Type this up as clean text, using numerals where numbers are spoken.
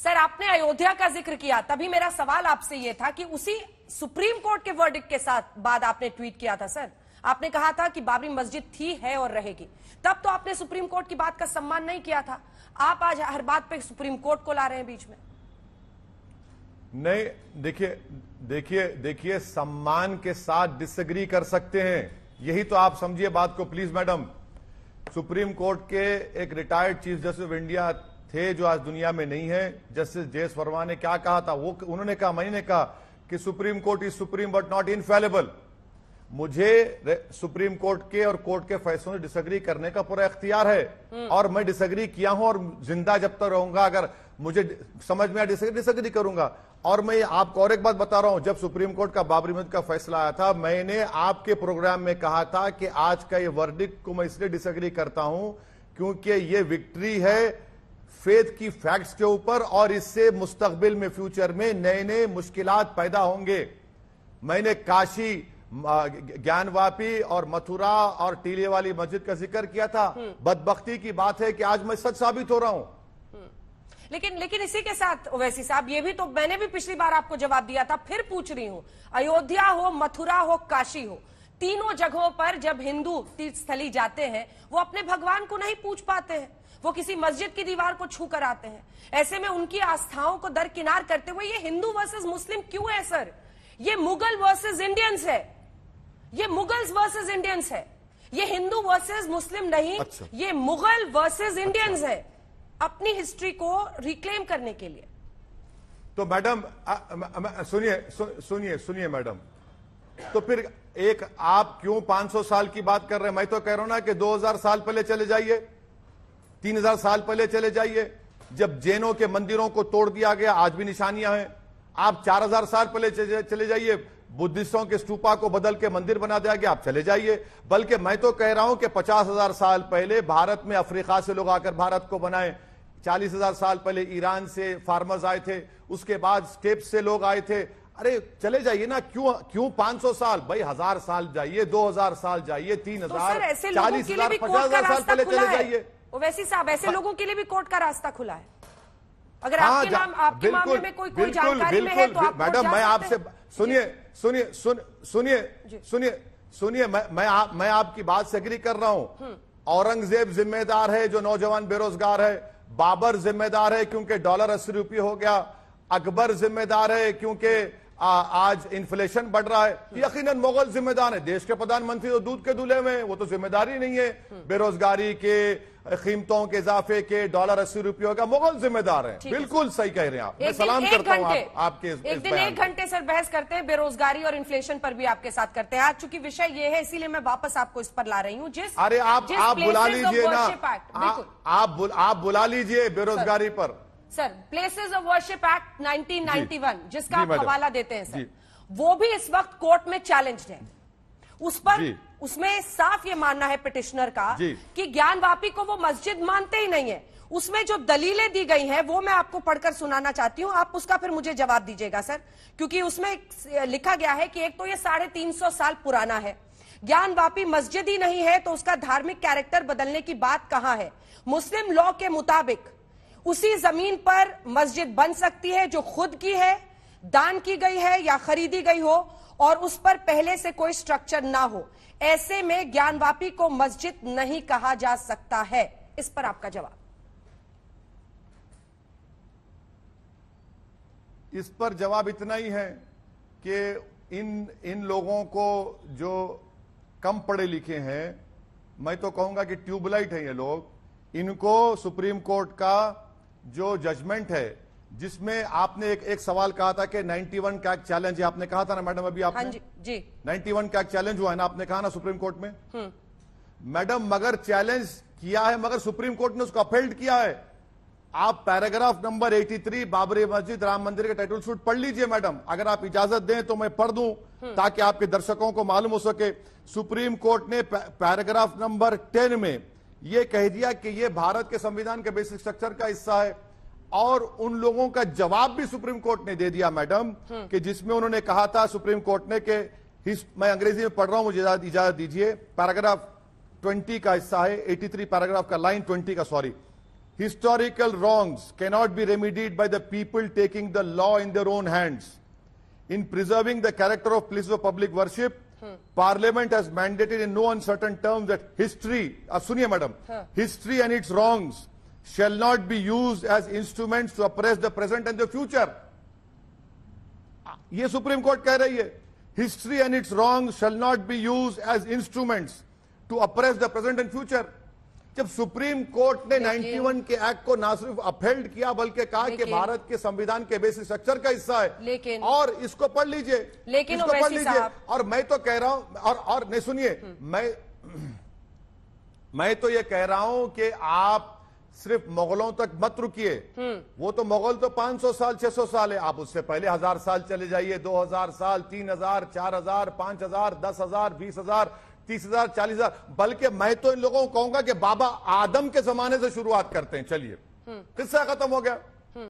Sir, आपने अयोध्या का जिक्र किया, तभी मेरा सवाल आपसे यह था कि उसी सुप्रीम कोर्ट के वर्डिक्ट के साथ बाद आपने ट्वीट किया था सर। आपने कहा था कि बाबरी मस्जिद थी, है और रहेगी। तब तो आपने सुप्रीम कोर्ट की बात का सम्मान नहीं किया था। आप आज हर बात पे सुप्रीम कोर्ट को ला रहे हैं बीच में। नहीं, देखिए सम्मान के साथ डिसएग्री कर सकते हैं, यही तो आप समझिए बात को प्लीज मैडम। सुप्रीम कोर्ट के एक retired chief justice of India थे जो आज दुनिया में नहीं है, जस्टिस जे.एस. वर्मा ने क्या कहा था, वो उन्होंने कहा, मैंने कहा कि supreme court is supreme but not infallible. मुझे सुप्रीम कोर्ट के और कोर्ट के फैसलों से डिसएग्री करने का पूरा इख्तियार है, और मैं डिसएग्री किया हूं और जिंदा जब तक रहूंगा, अगर मुझे समझ में आया डिसएग्री करूंगा। और मैं आपको और एक बात बता रहा हूं, जब सुप्रीम कोर्ट का बाबरी मस्जिद का फैसला आया था, मैंने आपके प्रोग्राम में कहा था कि आज का ये वर्डिक्ट को मैं इसलिए डिसएग्री करता हूं क्योंकि ये विक्ट्री है फेथ की फैक्ट्स के ऊपर, और इससे मुस्तकबिल में फ्यूचर में नए नए मुश्किलात पैदा होंगे। मैंने काशी, ज्ञानवापी और मथुरा और टीले वाली मस्जिद का जिक्र किया था। बदबख्ती की बात है कि आज मैं सच साबित हो रहा हूं। लेकिन इसी के साथ ओवैसी साहब, ये भी तो मैंने भी पिछली बार आपको जवाब दिया था, फिर पूछ रही हूं, अयोध्या हो, मथुरा हो, काशी हो, तीनों जगहों पर जब हिंदू तीर्थ स्थली जाते हैं वो अपने भगवान को नहीं पूछ पाते हैं, वो किसी मस्जिद की दीवार को छू कर आते हैं। ऐसे में उनकी आस्थाओं को दरकिनार करते हुए ये हिंदू वर्सेस मुस्लिम क्यों है सर? ये मुगल वर्सेस इंडियंस है, ये मुगल्स वर्सेस इंडियंस है, ये हिंदू वर्सेस मुस्लिम नहीं। अच्छा। ये मुगल वर्सेस इंडियंस है, अपनी हिस्ट्री को रिक्लेम करने के लिए। तो मैडम सुनिए मैडम, तो फिर एक आप क्यों 500 साल की बात कर रहे हैं? मैं तो कह रहा हूं ना कि 2000 साल पहले चले जाइए, 3000 साल पहले चले जाइए, जब जैनों के मंदिरों को तोड़ दिया गया, आज भी निशानियां हैं। आप 4000 साल पहले चले जाइए, बुद्धिस्टों के स्तूपा को बदल के मंदिर बना दिया गया, आप चले जाइए। बल्कि मैं तो कह रहा हूं कि 50,000 साल पहले भारत में अफ्रीका से लोग आकर भारत को बनाए, 40,000 साल पहले ईरान से फार्मर्स आए थे, उसके बाद स्टेप से लोग आए थे। अरे चले जाइए ना, क्यों 500 साल? भाई 1000 साल जाइए, 2000 साल जाइए, 3000, 40,000, 50,000 साल पहले चले जाइए। ओवैसी साहब, ऐसे लोगों के लिए भी कोर्ट का रास्ता खुला है। अगर आपके मामले में कोई जानकारी में है तो आप मैडम, मैं आपसे सुनिए, मैं आपकी बात से एग्री कर रहा हूं। औरंगजेब जिम्मेदार है जो नौजवान बेरोजगार है, बाबर जिम्मेदार है क्योंकि डॉलर 80 रुपये हो गया, अकबर जिम्मेदार है क्योंकि आज इन्फ्लेशन बढ़ रहा है, यकीनन मुगल जिम्मेदार है। देश के प्रधानमंत्री तो दूध के दूल्हे में, वो तो जिम्मेदारी नहीं है बेरोजगारी के, कीमतों के इजाफे के, डॉलर 80 रुपये होगा, मुगल जिम्मेदार है। बिल्कुल सही कह रहे हैं आप, मैं सलाम करता हूं आपके एक दिन 1 घंटे सर बहस करते हैं, बेरोजगारी और इन्फ्लेशन पर भी आपके साथ करते हैं। आज चूंकि विषय ये है, इसीलिए मैं वापस आपको इस पर ला रही हूँ। अरे आप बुला लीजिए ना, आप बुला लीजिए बेरोजगारी पर। Sir, places of worship act 1991 जिसका आप हवाला देते हैं सर, वो भी इस वक्त कोर्ट में चैलेंज्ड है। उस पर उसमें साफ ये मानना है पिटिशनर का कि ज्ञानवापी को वो मस्जिद मानते ही नहीं है। उसमें जो दलीलें दी गई हैं वो मैं आपको पढ़कर सुनाना चाहती हूं, आप उसका फिर मुझे जवाब दीजिएगा सर। क्योंकि उसमें लिखा गया है कि एक तो ये 350 साल पुराना है, ज्ञानवापी मस्जिद ही नहीं है तो उसका धार्मिक कैरेक्टर बदलने की बात कहां है। मुस्लिम लॉ के मुताबिक उसी जमीन पर मस्जिद बन सकती है जो खुद की है, दान की गई है या खरीदी गई हो, और उस पर पहले से कोई स्ट्रक्चर ना हो। ऐसे में ज्ञानवापी को मस्जिद नहीं कहा जा सकता है। इस पर आपका जवाब? इस पर जवाब इतना ही है कि इन लोगों को जो कम पढ़े लिखे हैं, मैं तो कहूंगा कि ट्यूबलाइट है ये लोग, इनको सुप्रीम कोर्ट का जो जजमेंट है, जिसमें आपने एक सवाल कहा था कि 91 का चैलेंज है, आपने कहा था ना मैडम अभी आपने? हाँ जी 91 का चैलेंज हुआ है ना, आपने कहा ना सुप्रीम कोर्ट में। मैडम, मगर चैलेंज किया है, मगर सुप्रीम कोर्ट ने उसको अपहेल्ड किया है। आप पैराग्राफ नंबर 83 बाबरी मस्जिद राम मंदिर के टाइटल शूट पढ़ लीजिए मैडम, अगर आप इजाजत दें तो मैं पढ़ दूं ताकि आपके दर्शकों को मालूम हो सके। सुप्रीम कोर्ट ने पैराग्राफ नंबर 10 में यह कह दिया कि यह भारत के संविधान के बेसिक स्ट्रक्चर का हिस्सा है, और उन लोगों का जवाब भी सुप्रीम कोर्ट ने दे दिया मैडम, कि जिसमें उन्होंने कहा था सुप्रीम कोर्ट ने कि मैं अंग्रेजी में पढ़ रहा हूं, मुझे इजाजत दीजिए, पैराग्राफ 20 का हिस्सा है, 83 पैराग्राफ का लाइन 20 का, sorry, historical wrongs cannot be remedied by the people taking the law in their own hands. In preserving the character of places of public worship, Parliament has mandated in no uncertain terms that history, suniye madam, history and its wrongs shall not be used as instruments to oppress the present and the future. ये सुप्रीम कोर्ट कह रही है, history and its wrong shall not be use as instruments to oppress the present and future. जब सुप्रीम कोर्ट ने 91 के एक्ट को ना सिर्फ अपहेल्ड किया बल्कि कहा कि भारत के संविधान के बेसिक स्ट्रक्चर का हिस्सा है, लेकिन और इसको पढ़ लीजिए, लेकिन इसको पढ़ लीजिए। और मैं तो कह रहा हूं, और नहीं सुनिए, मैं तो ये कह रहा हूं कि आप सिर्फ मुगलों तक मत रुकिए। वो तो मुगल तो 500 साल 600 साल है, आप उससे पहले 1000 साल चले जाइए, 2000 साल, 3000, 4000, 5000, 10,000, 20,000, 30,000, 40,000, बल्कि मैं तो इन लोगों को कहूंगा कि बाबा आदम के जमाने से शुरुआत करते हैं। चलिए, किस्सा खत्म हो गया।